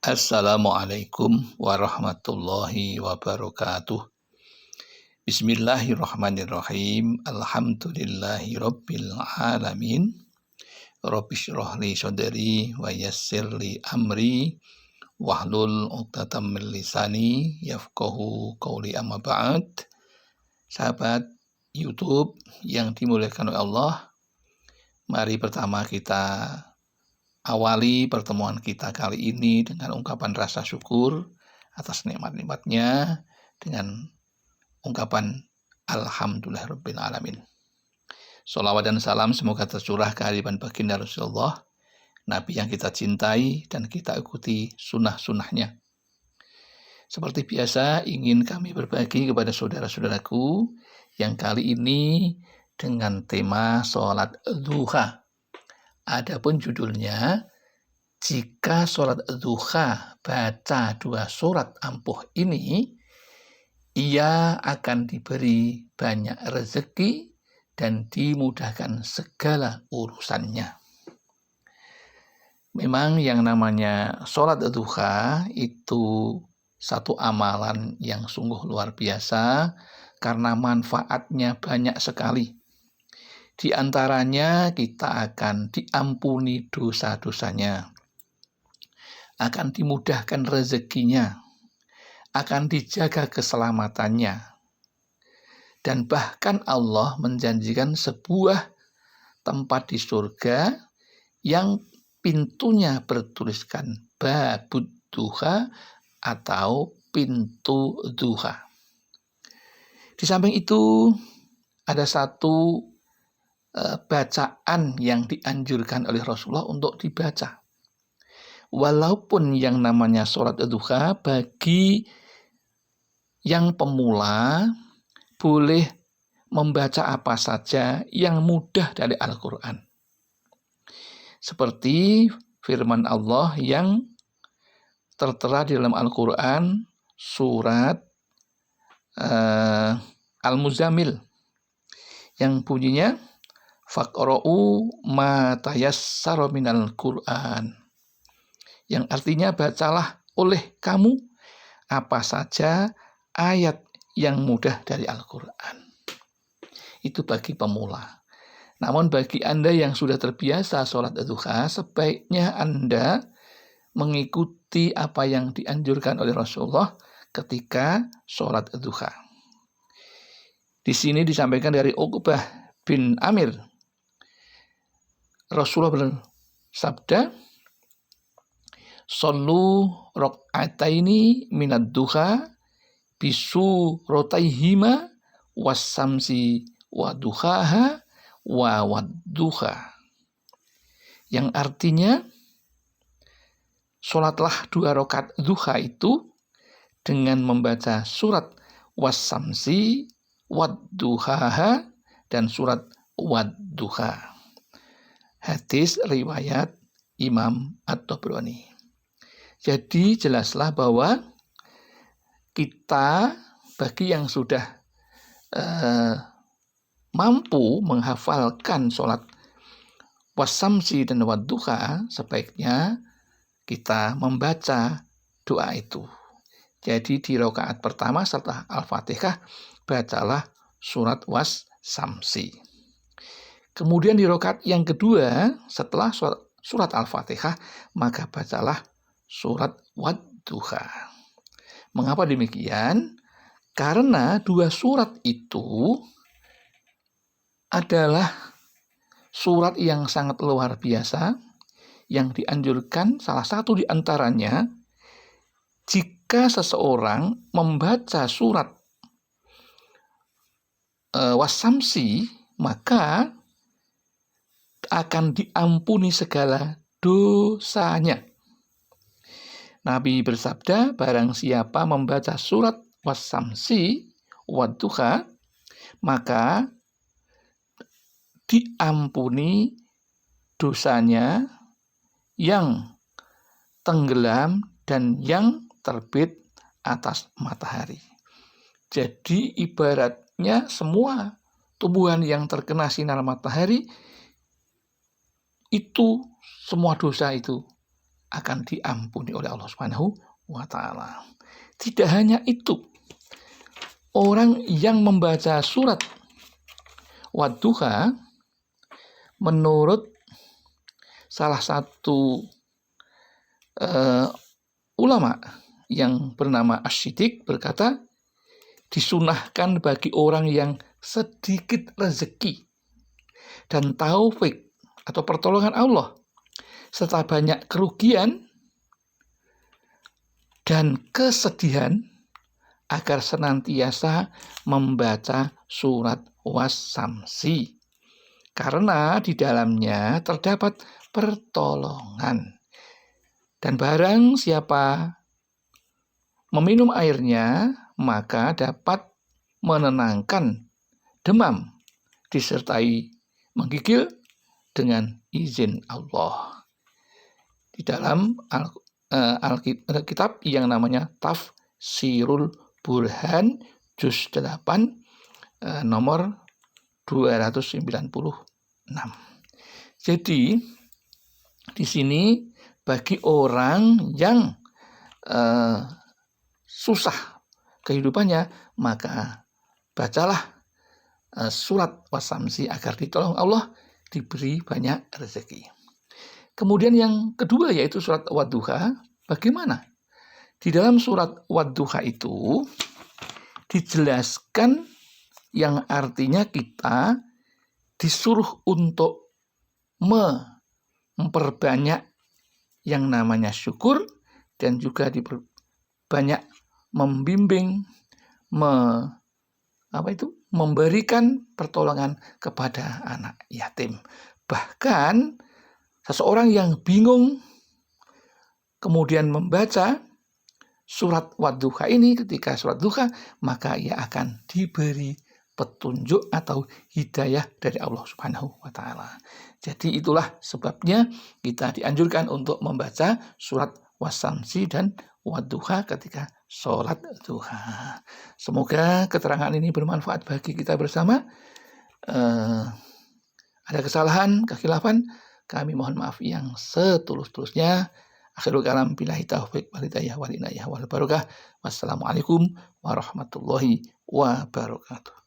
Assalamualaikum warahmatullahi wabarakatuh. Bismillahirrahmanirrahim. Alhamdulillahi rabbil alamin. Rabbi shrah li sadri wa yassir li amri wahlul 'uqdatam min lisani yafqahu qawli, amma ba'd. Sahabat YouTube yang dimuliakan oleh Allah, mari pertama kita awali pertemuan kita kali ini dengan ungkapan rasa syukur atas nikmat-nikmatnya dengan ungkapan Alhamdulillahirabbil alamin. Sholawat dan salam semoga tercurah ke hadirat baginda Rasulullah, Nabi yang kita cintai dan kita ikuti sunnah-sunnahnya. Seperti biasa ingin kami berbagi kepada saudara-saudaraku yang kali ini dengan tema sholat duha. Adapun judulnya, jika sholat duha baca 2 surat ampuh ini, ia akan diberi banyak rezeki dan dimudahkan segala urusannya. Memang yang namanya sholat duha itu satu amalan yang sungguh luar biasa karena manfaatnya banyak sekali. Di antaranya kita akan diampuni dosa-dosanya, akan dimudahkan rezekinya, akan dijaga keselamatannya, dan bahkan Allah menjanjikan sebuah tempat di surga yang pintunya bertuliskan babud duha atau pintu duha. Di samping itu ada satu bacaan yang dianjurkan oleh Rasulullah untuk dibaca. Walaupun yang namanya sholat duha bagi yang pemula boleh membaca apa saja yang mudah dari Al-Quran. Seperti firman Allah yang tertera di dalam Al-Quran surat Al-Muzammil yang bunyinya faqra'u ma tayassara minal Qur'an, yang artinya bacalah oleh kamu apa saja ayat yang mudah dari Al-Quran. Itu bagi pemula. Namun bagi Anda yang sudah terbiasa sholat duha, sebaiknya Anda mengikuti apa yang dianjurkan oleh Rasulullah ketika sholat duha. Di sini disampaikan dari Uqbah bin Amir, Rasulullah bersabda, "Shollu rak'ataini minad duha bisu rotaihima wassamsi wa duhaha wa wadduha." Yang artinya, sholatlah 2 rakaat duha itu dengan membaca surat wassamsi wadduhaha dan surat wadduha. Hadis riwayat Imam At-Tabrani. Jadi jelaslah bahwa kita bagi yang sudah mampu menghafalkan sholat wassamsi dan wadduha, sebaiknya kita membaca doa itu. Jadi di rakaat pertama setelah Al-Fatihah bacalah surat wassamsi. Kemudian di rakaat yang kedua setelah surat Al-Fatihah maka bacalah surat wadduha. Mengapa demikian? Karena 2 surat itu adalah surat yang sangat luar biasa yang dianjurkan, salah satu di antaranya jika seseorang membaca surat wassamsi maka akan diampuni segala dosanya. Nabi bersabda, barang siapa membaca surat wassamsi wadduha maka diampuni dosanya yang tenggelam dan yang terbit atas matahari. Jadi ibaratnya semua tumbuhan yang terkena sinar matahari itu semua dosa itu akan diampuni oleh Allah Subhanahu wa taala. Tidak hanya itu, orang yang membaca surat Wadduha menurut salah satu ulama yang bernama Asy-Syidik berkata, disunahkan bagi orang yang sedikit rezeki dan taufik atau pertolongan Allah serta banyak kerugian dan kesedihan agar senantiasa membaca surat Was-Samsi karena di dalamnya terdapat pertolongan. Dan barang siapa meminum airnya maka dapat menenangkan demam disertai menggigil dengan izin Allah. Di dalam Alkitab yang namanya Tafsirul Burhan juz 8 nomor 296. Jadi di sini bagi orang yang susah kehidupannya, maka bacalah surat Was-Samsi agar ditolong Allah, diberi banyak rezeki. Kemudian yang kedua yaitu surat Wadduha. Bagaimana? Di dalam surat Wadduha itu dijelaskan yang artinya kita disuruh untuk memperbanyak yang namanya syukur dan juga banyak membimbing, memberikan pertolongan kepada anak yatim. Bahkan seseorang yang bingung kemudian membaca surat Wadduha ini, ketika surat duha, maka ia akan diberi petunjuk atau hidayah dari Allah Subhanahu wa taala. Jadi itulah sebabnya kita dianjurkan untuk membaca surat Was-Samsi dan Wadduha ketika sholat duha. Semoga keterangan ini bermanfaat bagi kita bersama. Ada kesalahan, kekhilafan, kami mohon maaf yang setulus-tulusnya. Akhirul kalam, billahi taufiq wal hidayah wal inayah wal barakah. Wassalamualaikum warahmatullahi wabarakatuh.